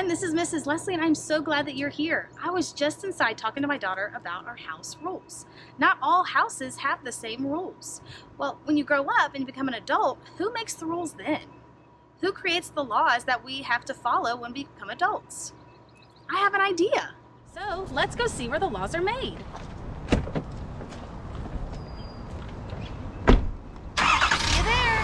everyone, this is Mrs. Leslie and I'm so glad that you're here. I was just inside talking to my daughter about our house rules. Not all houses have the same rules. Well, when you grow up and you become an adult, who makes the rules then? Who creates the laws that we have to follow when we become adults? I have an idea. So let's go see where the laws are made. See you there.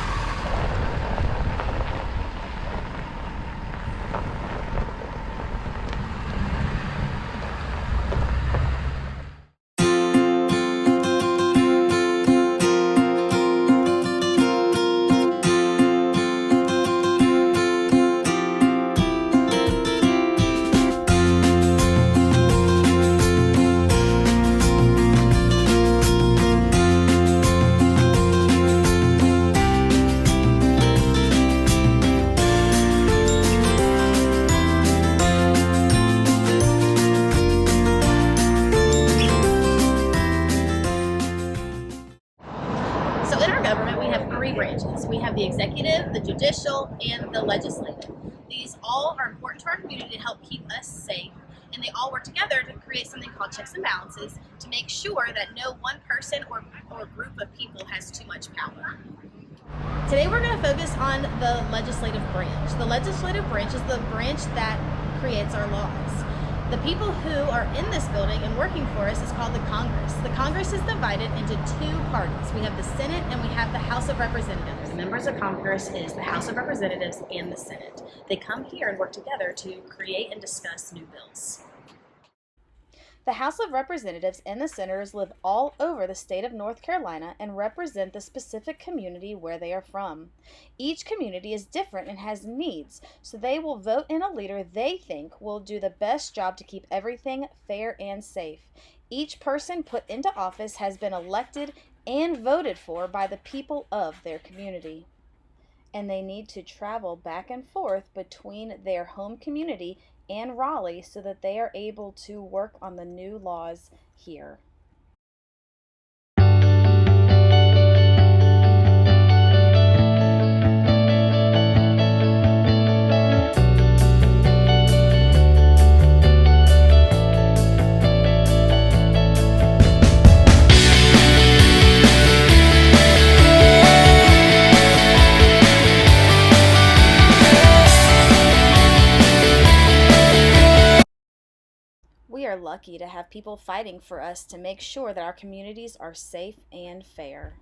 So in our government, we have three branches. We have the executive, the judicial, and the legislative. These all are important to our community to help keep us safe, and they all work together to create something called checks and balances to make sure that no one person or group of people has too much power. Today we're going to focus on the legislative branch. The legislative branch is the branch that creates our laws. The people who are in this building and working for us is called the Congress. The Congress is divided into two parties. We have the Senate and we have the House of Representatives. The members of Congress is the House of Representatives and the Senate. They come here and work together to create and discuss new bills. The House of Representatives and the Senators live all over the state of North Carolina and represent the specific community where they are from. Each community is different and has needs, so they will vote in a leader they think will do the best job to keep everything fair and safe. Each person put into office has been elected and voted for by the people of their community, and they need to travel back and forth between their home community and Raleigh so that they are able to work on the new laws here. We are lucky to have people fighting for us to make sure that our communities are safe and fair.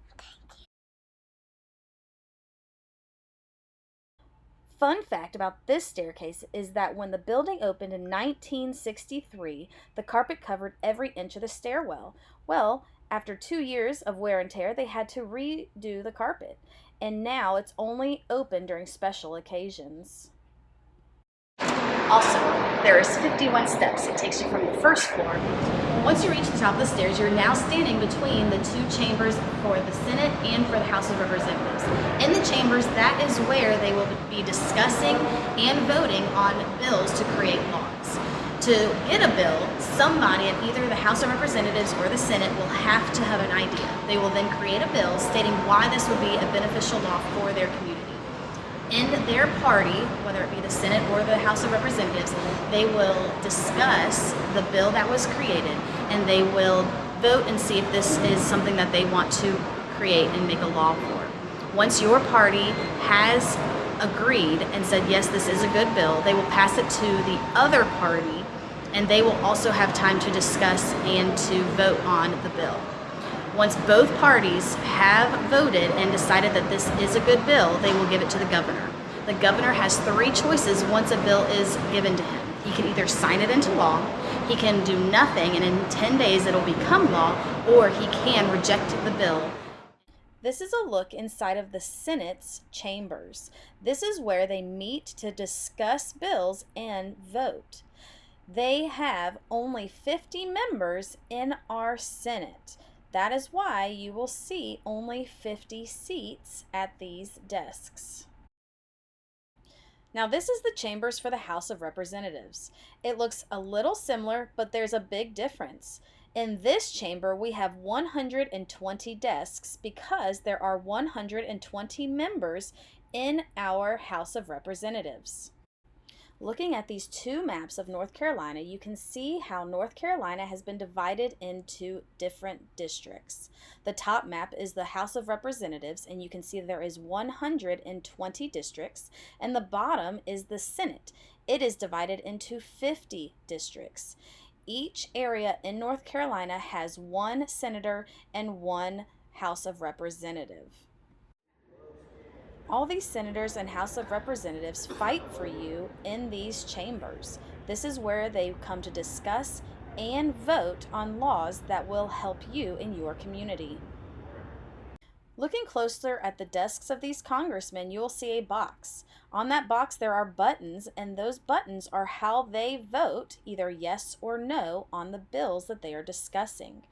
Fun fact about this staircase is that when the building opened in 1963, the carpet covered every inch of the stairwell. Well, after 2 years of wear and tear, they had to redo the carpet, and now it's only open during special occasions. Also, there is 51 steps. It takes you from the first floor. Once you reach the top of the stairs, you're now standing between the two chambers for the Senate and for the House of Representatives. In the chambers, that is where they will be discussing and voting on bills to create laws. To get a bill, somebody in either the House of Representatives or the Senate will have to have an idea. They will then create a bill stating why this would be a beneficial law for their community. In their party, whether it be the Senate or the House of Representatives, they will discuss the bill that was created and they will vote and see if this is something that they want to create and make a law for. Once your party has agreed and said, yes, this is a good bill, they will pass it to the other party and they will also have time to discuss and to vote on the bill. Once both parties have voted and decided that this is a good bill, they will give it to the governor. The governor has three choices once a bill is given to him. He can either sign it into law, he can do nothing, and in 10 days it'll become law, or he can reject the bill. This is a look inside of the Senate's chambers. This is where they meet to discuss bills and vote. They have only 50 members in our Senate. That is why you will see only 50 seats at these desks. Now this is the chambers for the House of Representatives. It looks a little similar, but there's a big difference. In this chamber, we have 120 desks because there are 120 members in our House of Representatives. Looking at these two maps of North Carolina, you can see how North Carolina has been divided into different districts. The top map is the House of Representatives, and you can see there is 120 districts, and the bottom is the Senate. It is divided into 50 districts. Each area in North Carolina has one senator and one House of Representatives. All these senators and House of Representatives fight for you in these chambers. This is where they come to discuss and vote on laws that will help you in your community. Looking closer at the desks of these congressmen, you will see a box. On that box there are buttons, and those buttons are how they vote, either yes or no, on the bills that they are discussing.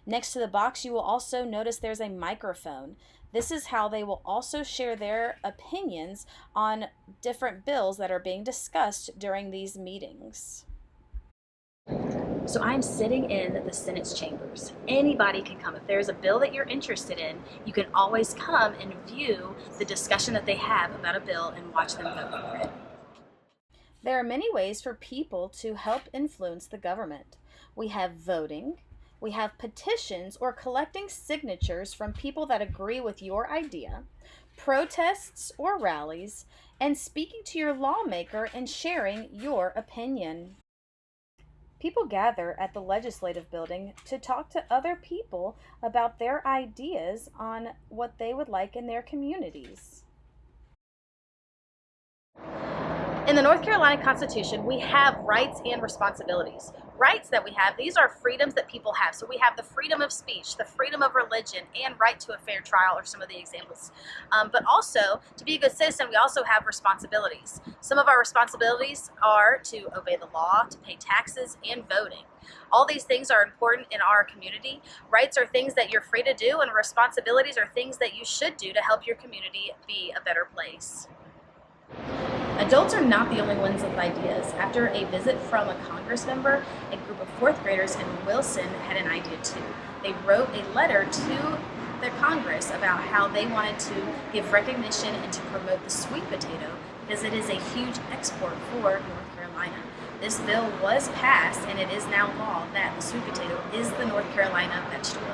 Next to the box, you will also notice there's a microphone. This is how they will also share their opinions on different bills that are being discussed during these meetings. So I'm sitting in the Senate's chambers. Anybody can come. If there's a bill that you're interested in, you can always come and view the discussion that they have about a bill and watch them vote for it. There are many ways for people to help influence the government. We have voting. We have petitions or collecting signatures from people that agree with your idea, protests or rallies, and speaking to your lawmaker and sharing your opinion. People gather at the legislative building to talk to other people about their ideas on what they would like in their communities. In the North Carolina Constitution, we have rights and responsibilities. Rights that we have, these are freedoms that people have. So we have the freedom of speech, the freedom of religion, and right to a fair trial are some of the examples. But also, to be a good citizen, we also have responsibilities. Some of our responsibilities are to obey the law, to pay taxes, and voting. All these things are important in our community. Rights are things that you're free to do, and responsibilities are things that you should do to help your community be a better place. Adults are not the only ones with ideas. After a visit from a Congress member, a group of fourth graders in Wilson had an idea too. They wrote a letter to the Congress about how they wanted to give recognition and to promote the sweet potato because it is a huge export for North Carolina. This bill was passed, and it is now law that the sweet potato is the North Carolina vegetable.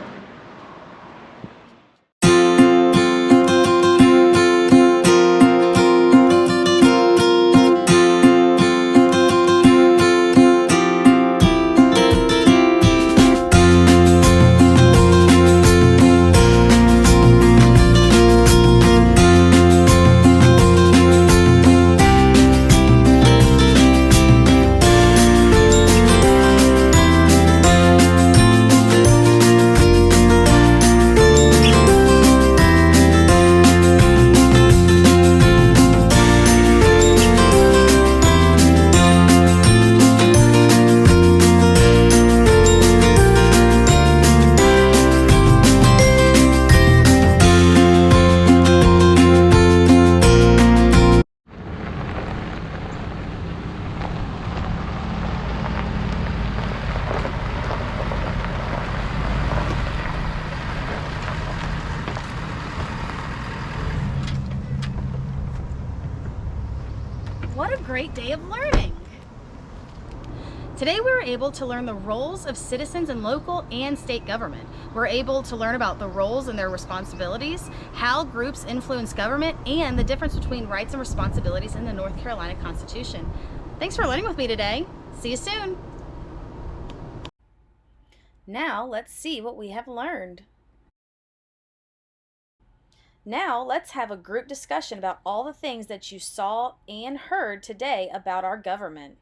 What a great day of learning! Today we were able to learn the roles of citizens in local and state government. We're able to learn about the roles and their responsibilities, how groups influence government, and the difference between rights and responsibilities in the North Carolina Constitution. Thanks for learning with me today. See you soon! Now let's see what we have learned. Now let's have a group discussion about all the things that you saw and heard today about our government.